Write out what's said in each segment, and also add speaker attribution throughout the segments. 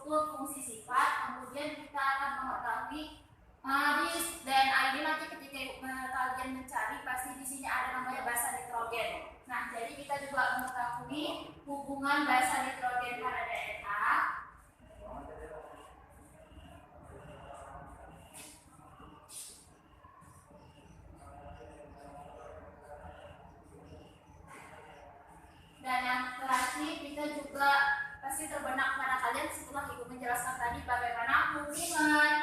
Speaker 1: struktur fungsi sifat, kemudian kita akan mengetahui di DNA ini nanti ketika kalian mencari pasti di sini ada namanya basa nitrogen. Nah, jadi kita juga mengetahui hubungan basa nitrogen pada DNA. Dan yang terakhir kita juga pasti terbenak pada kalian setelah Ibu menjelaskan tadi bagaimana hubungan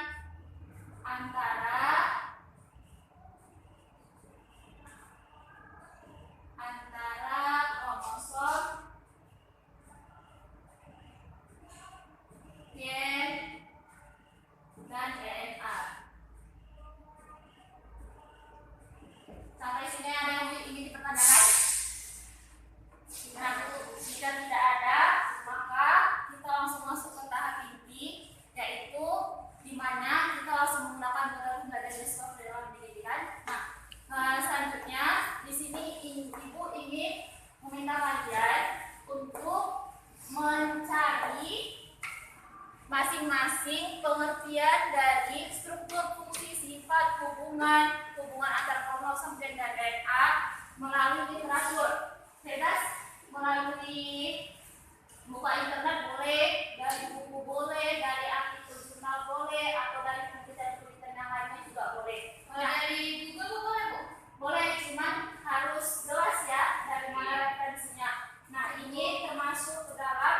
Speaker 1: antara kromosom gen dan DNA. Sampai sini ada yang ingin dipertanyakan? Nah, jika tidak ada, maka kita langsung masuk ke tahap inti, yaitu di mana kita langsung menggunakan metode pembelajaran skor dalam pendidikan. Nah, selanjutnya di sini Ibu ingin meminta kalian untuk mencari masing-masing pengertian dari struktur fungsi sifat hubungan antar kromosom gen dan DNA melalui literatur. Bebas melalui buka internet boleh, dari buku boleh, dari artikel jurnal boleh, atau dari penelitian yang lainnya juga boleh. Dari Google boleh, Bu? Boleh, cuman harus jelas ya dari mana referensinya. Nah, ini termasuk ke dalam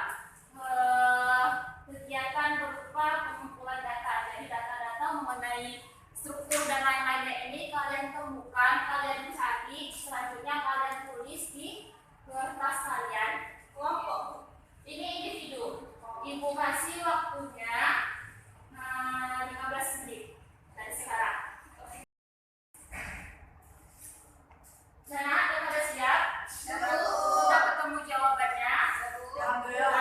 Speaker 1: kegiatan berupa pengumpulan data. Jadi data-data mengenai struktur dan lain-lainnya ini kalian temukan, kalian cari, selanjutnya kalian tulis di kertas kalian. Kelompok ini individu. Ibu kasih waktunya 15 menit dari sekarang. Nah, pada siap? Sudah ketemu jawabannya? Alhamdulillah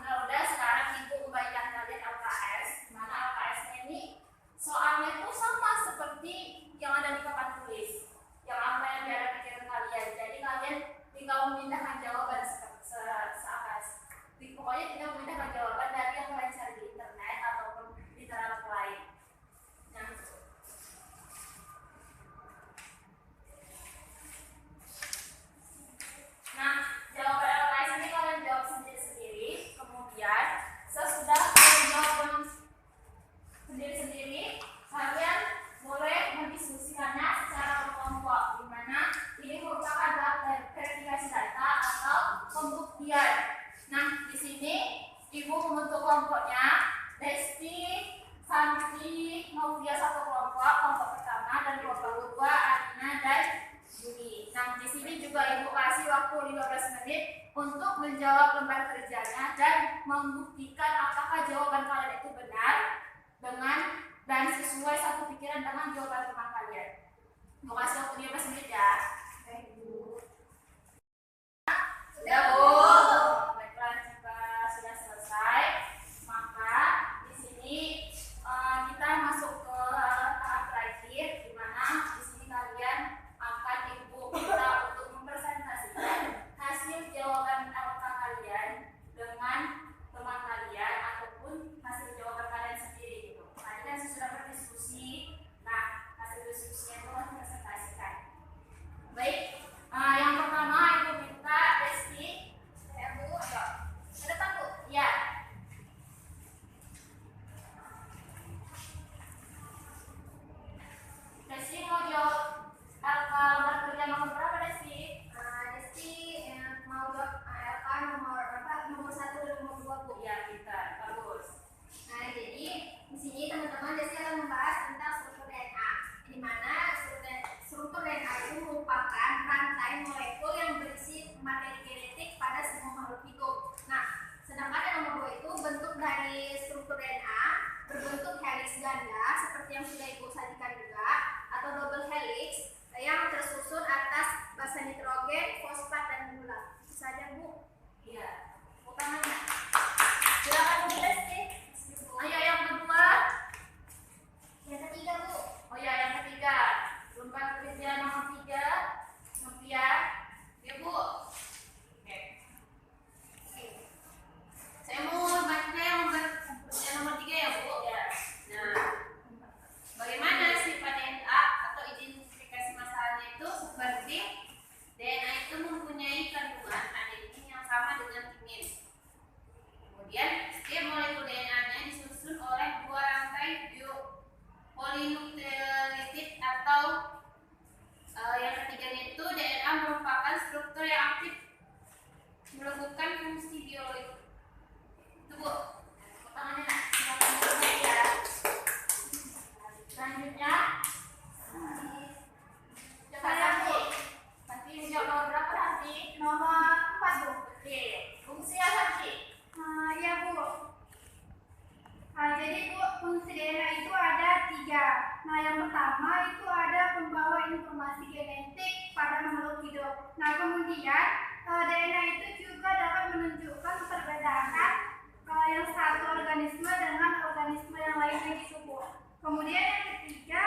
Speaker 1: udah. Sekarang Ibu kembalikan kalian LKS. Mana LKS ini soalnya itu sama seperti yang ada di papan tulis, yang apa yang ada di pikiran kalian. Jadi kalian tinggal memindahkan jawaban pokoknya tinggal memindahkan jawaban dari yang kalian cari di internet ataupun literatur lain. Nah, jawaban LKS ini kalian jawab sendiri-sendiri. Kemudian sesudah kalian jawab sendiri-sendiri, kalian boleh mendiskusikannya secara berkelompok, di mana ini merupakan verifikasi data atau pembuktian. Nah, di sini Ibu membentuk kelompoknya. Desti, Santi, Novia satu kelompok pertama, dan kelompok kedua Arina dan Juni. Nah, di sini juga Ibu kasih waktu 15 menit untuk menjawab lembar kerjanya dan membuktikan apakah jawaban kalian itu benar dan sesuai satu pikiran dengan jawaban teman kalian. Ibu kasih waktu 15 menit ya. Sudah, Bu. Baiklah, jika sudah selesai, maka di sini kita masuk ke tahap terakhir, di mana di sini kalian akan Ibu minta untuk mempresentasikan hasil jawaban LK kalian dengan teman kalian ataupun hasil jawaban kalian sendiri gitu. Tadi kan sudah berdiskusi. Nah, hasil diskusinya itu harus dipresentasikan. Baik, yang pertama Ibu minta Desti. Bu, ayo. Ke depan, Bu. Ya. Desti mau jawab LK lembar kerja nomor berapa, Desti? Desti mau jawab LK nomor 1 dan nomor 2, Bu. Ya, kita bagus. Nah, jadi di sini teman-teman Desti akan membahas tentang struktur DNA, di mana struktur DNA itu merupakan rantai molekul yang berisi materi genetik pada semua makhluk hidup. Nah, sedangkan yang nomor 2 itu bentuk dari struktur DNA berbentuk helix ganda seperti yang sudah Ibu sajikan juga, atau double helix yang tersusun atas basa nitrogen, fosfat, dan gula. Itu saja, Bu. Iya. Utamanya. Silakan Bu Desti. Ayo yang kedua. Yang ketiga, Bu. Oh ya, yang ketiga. Lembar kerja nomor 3. Novia. Ya, Bu. Oke. Saya mau lembarnya struktur yang aktif melakukan fungsi biologi. Itu Bu, tangannya nak, silakan dulu ya. Selanjutnya, coba nanti menjawab nomor berapa nanti?
Speaker 2: Nomor 4 Bu.
Speaker 1: Oke, fungsi apa nanti?
Speaker 2: Ya Bu. Jadi Bu, fungsi DNA itu ada 3. Nah, yang pertama itu ada pembawa informasi genetik pada makhluk hidup. Nah, kemudian DNA itu juga dapat menunjukkan perbedaan yang satu organisme dengan organisme yang lainnya gitu Bu. Kemudian yang ketiga,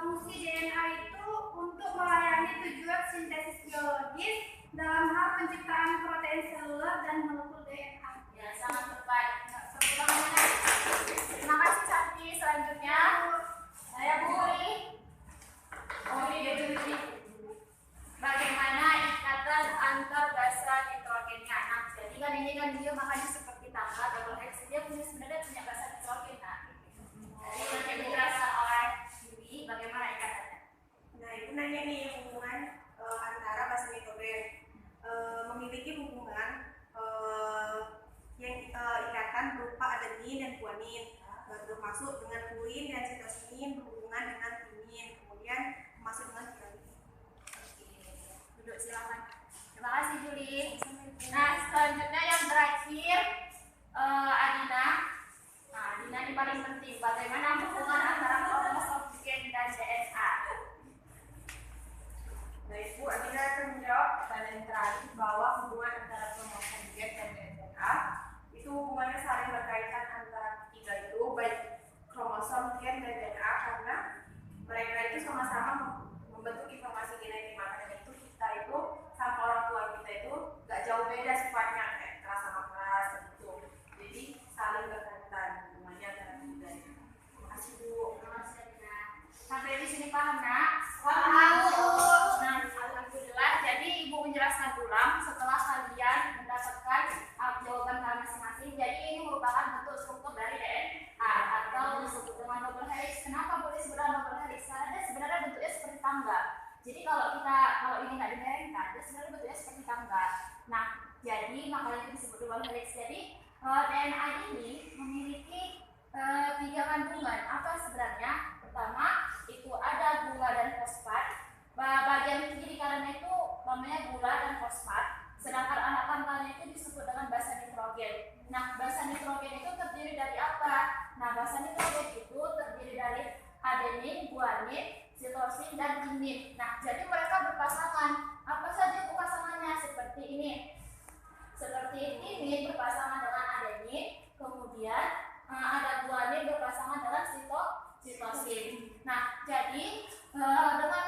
Speaker 2: fungsi DNA itu untuk melayani tujuan sintesis biologis dalam hal penciptaan protein seluler dan molekul DNA.
Speaker 1: Ya, sangat tepat. Terima kasih Santi. Selanjutnya, saya Bu Uli. Bagaimana ikatan antar basa nitrogennya? Nah, jadi kan ini kan dia makanya seperti tangga double helix, dia sebenarnya punya basa nitrogen. Nah, jadi nanti dijelaskan oleh Yuli bagaimana ikatannya.
Speaker 3: Nah, itu nanya nih hubungan antara basa nitrogen memiliki hubungan yang ikatan berupa adenin dan guanin, termasuk dengan purin dan sitosinin berhubungan dengan timin, kemudian masuk dengan tiramin.
Speaker 1: Duduk silakan. Terima kasih Juli. Nah, selanjutnya yang terakhir Adina. Nah, Adina ini paling penting. Bagaimana hubungan antara kromosom gen dan DNA?
Speaker 3: Baik Bu, Adina akan menjawab pertanyaan terakhir bahwa hubungan antara kromosom gen dan DNA itu hubungannya saling berkaitan antara ketiga itu, baik kromosom gen dan DNA, karena mereka itu sama-sama membentuk informasi genetik. Makanya itu kita itu sama orang tua kita itu gak jauh beda sifatnya, kayak keras sama keras gitu. Jadi saling berkaitan hubungannya antara ketiga itu. Terima kasih Bu.
Speaker 1: Terima kasih Adina. Sampai di sini paham nak?
Speaker 2: Paham, Bu.
Speaker 1: Nah, alhamdulillah. Jadi Ibu menjelaskan ulang setelah kalian mendapatkan jawaban kalian masing-masing. Jadi ini merupakan bentuk struktur dari DNA atau disebut dengan double helix. Kenapa boleh disebut double helix? Karena dia sebenarnya bentuknya seperti tangga. Jadi kalau ini nggak dimiringkan, dia sebenarnya bentuknya seperti tangga. Nah, jadi makanya itu disebut double helix. Jadi DNA ini memiliki 3 kandungan. Apa sebenarnya? Pertama itu ada gula dan fosfat. Bagian kiri kanannya itu namanya gula dan fosfat. Sedangkan anak tangkalnya itu disebut dengan basa nitrogen. Nah, basa nitrogen itu terdiri dari apa? Nah, basa nitrogen itu terdiri dari adenin, guanin, sitosin, dan timin. Nah, jadi mereka berpasangan. Apa saja pasangannya? Seperti ini. Seperti timin berpasangan dengan adenin, kemudian ada guanin berpasangan dengan sitosin. Nah, jadi dengan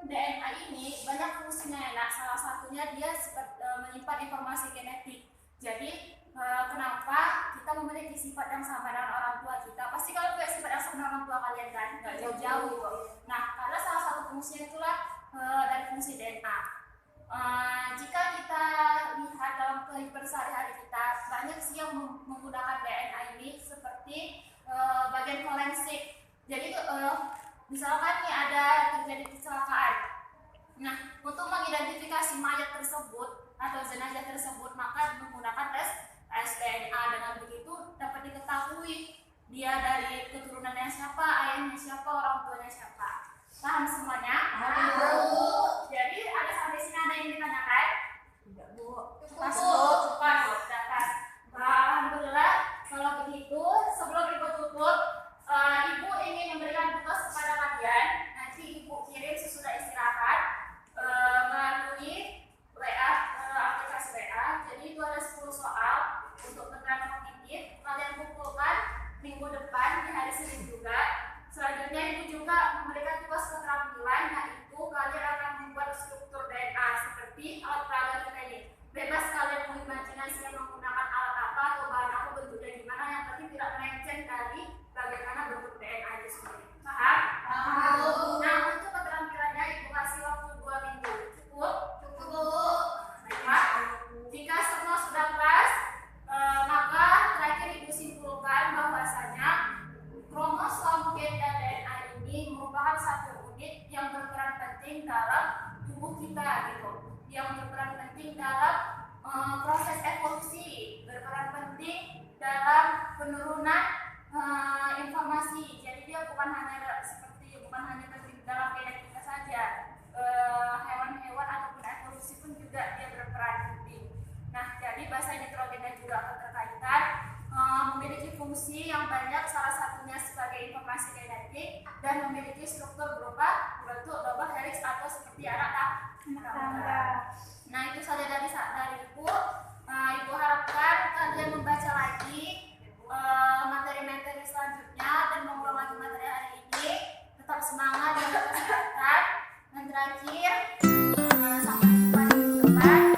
Speaker 1: DNA ini banyak fungsinya. Nah, salah satunya dia menyimpan informasi genetik. Jadi kenapa kita memiliki sifat yang sama dengan orang tua kita? Pasti kalau punya sifat yang sama dengan orang tua kalian kan, nggak jauh-jauh. Nah, karena salah satu fungsinya itulah dari fungsi DNA. Jika kita lihat dalam kehidupan sehari-hari kita, banyak sih yang menggunakan DNA ini seperti bagian forensik. Jadi misalkan nih ada terjadi kecelakaan. Nah, untuk mengidentifikasi mayat tersebut atau jenazah tersebut, maka menggunakan tes DNA. Dengan begitu dapat diketahui dia dari keturunannya siapa, ayahnya siapa, orang tuanya siapa. Paham semuanya?
Speaker 2: Paham.
Speaker 1: Jadi ada sampai sini ada yang ditanyakan?
Speaker 3: Tidak Bu.
Speaker 1: Pas Bu, pas. Alhamdulillah. Kalau begitu, sebelum Ibu tutup, Ibu ingin memberikan tugas kepada kalian. Nanti Ibu kirim sesudah istirahat melalui WA, aplikasi WA. Jadi itu ada 10 soal untuk keterangan kognitif. Kalian kumpulkan minggu depan di hari Senin juga. Selanjutnya Ibu juga memberikan tugas keterampilan, yaitu kalian akan membuat struktur DNA seperti alat peraga kita ini. Bebas kalian mengimajinasi menggunakan alat apa atau bahan apa, bentuknya gimana, yang penting tidak melenceng dari bagaimana bentuk DNA itu sendiri. Paham?
Speaker 2: Paham.
Speaker 1: Nah, untuk keterampilannya Ibu kasih waktu 2 minggu. Cukup?
Speaker 2: Cukup.
Speaker 1: Baiklah. Jika semua sudah pas, maka terakhir Ibu simpulkan bahwasanya kromosom gen dan DNA ini merupakan satu unit yang berperan penting dalam tubuh kita gitu. Yang bukan hanya penting dalam genetika saja, hewan-hewan ataupun evolusi pun juga dia berperan penting. Nah, jadi bahasa nitrogennya juga keterkaitan, memiliki fungsi yang banyak, salah satunya sebagai informasi genetik dan memiliki struktur berupa bentuk double helix atau seperti anak tangga. Nah, itu saja dari Ibu. Ibu harapkan kalian membaca lagi materi-materi selanjutnya dan mengulang lagi materi hari ini. Tetap semangat, jaga kesehatan. Dan terakhir, sampai jumpa di minggu depan.